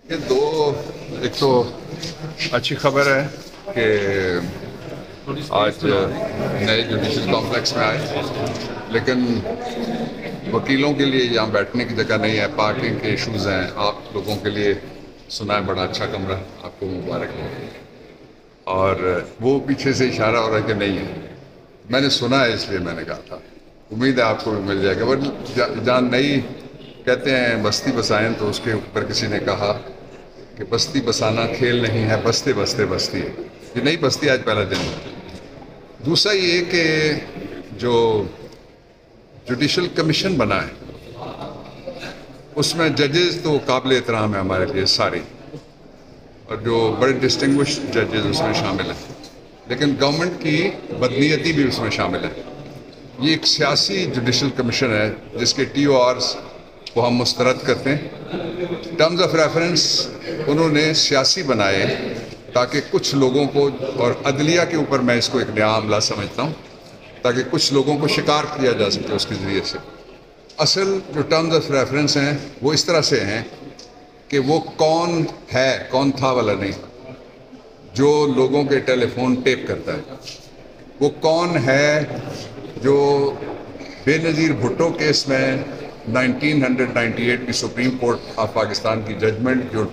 یہ دو ایک تو اچھی خبر ہے کہ آج نئے جوڈیشل کمپلیکس میں آئے، لیکن وکیلوں کے لیے یہاں بیٹھنے کی جگہ نہیں ہے، پارکنگ کے ایشوز ہیں۔ آپ لوگوں کے لیے سنا ہے بڑا اچھا کمرہ، آپ کو مبارک ہو۔ اور وہ پیچھے سے اشارہ ہو رہا ہے کہ نہیں ہے، میں نے سنا ہے اس لیے میں نے کہا تھا، امید ہے آپ کو بھی مل جائے گا۔ بٹ جہاں نئی کہتے ہیں بستی بسائیں، تو اس کے اوپر کسی نے کہا کہ بستی بسانا کھیل نہیں ہے، بستے بستے بستی ہے۔ یہ نئی بستی آج پہلا دن ہے۔ دوسرا یہ کہ جو جوڈیشل کمیشن بنا ہے اس میں ججز تو قابل احترام ہے ہمارے لیے سارے، اور جو بڑے ڈسٹنگوش ججز اس میں شامل ہیں، لیکن گورنمنٹ کی بدنیتی بھی اس میں شامل ہے۔ یہ ایک سیاسی جوڈیشل کمیشن ہے جس کے ٹی او آرز کو ہم مسترد کرتے ہیں۔ ٹرمز آف ریفرنس انہوں نے سیاسی بنائے تاکہ کچھ لوگوں کو، اور عدلیہ کے اوپر میں اس کو ایک نیا عملہ سمجھتا ہوں، تاکہ کچھ لوگوں کو شکار کیا جا سکے اس کے ذریعے سے۔ اصل جو ٹرمز آف ریفرنس ہیں وہ اس طرح سے ہیں کہ وہ کون ہے، کون تھا والا نہیں، جو لوگوں کے ٹیلی فون ٹیپ کرتا ہے۔ وہ کون ہے جو بے نظیر بھٹو کیس میں 1998 کی سپریم کورٹ آف پاکستان کی ججمنٹ جو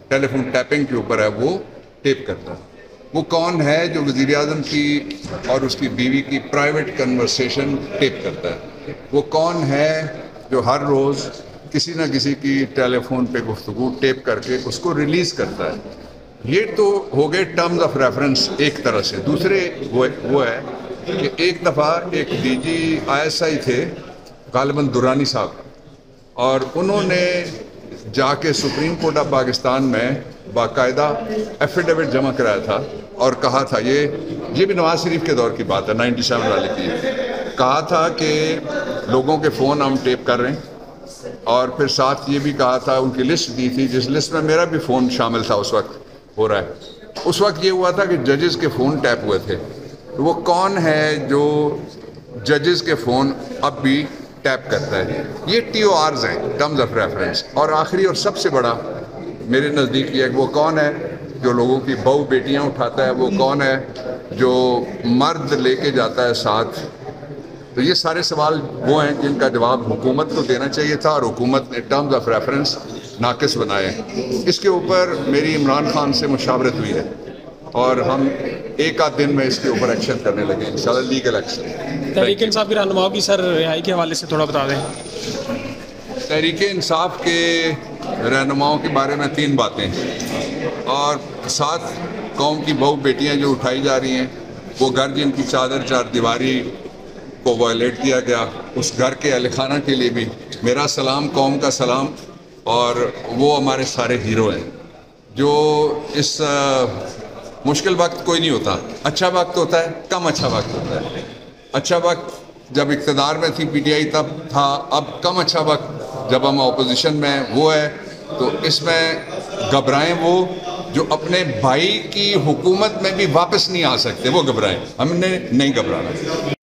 ٹیلی فون ٹیپنگ کے اوپر ہے وہ ٹیپ کرتا ہے۔ وہ کون ہے جو وزیر اعظم کی اور اس کی بیوی کی پرائیویٹ کنورسیشن ٹیپ کرتا ہے۔ وہ کون ہے جو ہر روز کسی نہ کسی کی ٹیلی فون پہ گفتگو ٹیپ کر کے اس کو ریلیز کرتا ہے۔ یہ تو ہو گئے ٹرمز آف ریفرنس ایک طرح سے۔ دوسرے وہ ہے کہ ایک دفعہ ایک ڈی جی ISI تھے غالباً درانی صاحب، اور انہوں نے جا کے سپریم کورٹ آف پاکستان میں باقاعدہ ایفیڈیوٹ جمع کرایا تھا اور کہا تھا، یہ بھی نواز شریف کے دور کی بات ہے، 97 والے کی، کہا تھا کہ لوگوں کے فون ہم ٹیپ کر رہے ہیں، اور پھر ساتھ یہ بھی کہا تھا، ان کی لسٹ دی تھی جس لسٹ میں میرا بھی فون شامل تھا اس وقت ہو رہا ہے۔ اس وقت یہ ہوا تھا کہ ججز کے فون ٹیپ ہوئے تھے۔ وہ کون ہے جو ججز کے فون اب بھی ٹیپ کرتا ہے؟ یہ ٹی او آرز ہیں، ٹرمز آف ریفرنس۔ اور آخری اور سب سے بڑا میرے نزدیک یہ ہے کہ وہ کون ہے جو لوگوں کی بہو بیٹیاں اٹھاتا ہے، وہ کون ہے جو مرد لے کے جاتا ہے ساتھ۔ تو یہ سارے سوال وہ ہیں جن کا جواب حکومت کو دینا چاہیے تھا، اور حکومت نے ٹرمز آف ریفرنس ناقص بنائے۔ اس کے اوپر میری عمران خان سے مشاورت ہوئی ہے، اور ہم ایک آدھ دن میں اس کے اوپر ایکشن کرنے لگے انشاءاللہ، لیگل ایکشن۔ تحریک انصاف کے رہنماؤں کی سر رہائی کے حوالے سے تھوڑا بتا دیں۔ تحریک انصاف کے رہنماؤں کے بارے میں 3 باتیں، اور 7 قوم کی بہو بیٹیاں جو اٹھائی جا رہی ہیں، وہ گھر جن کی چادر چار دیواری کو وائلیٹ کیا گیا، اس گھر کے اہل خانہ کے لیے بھی میرا سلام، قوم کا سلام۔ اور وہ ہمارے سارے ہیرو ہیں۔ جو اس مشکل وقت کوئی نہیں ہوتا، اچھا وقت ہوتا ہے، کم اچھا وقت ہوتا ہے۔ اچھا وقت جب اقتدار میں تھی PTI تب تھا، اب کم اچھا وقت جب ہم اپوزیشن میں وہ ہے، تو اس میں گھبرائیں وہ جو اپنے بھائی کی حکومت میں بھی واپس نہیں آ سکتے، وہ گھبرائیں، ہم نے نہیں گھبرانا۔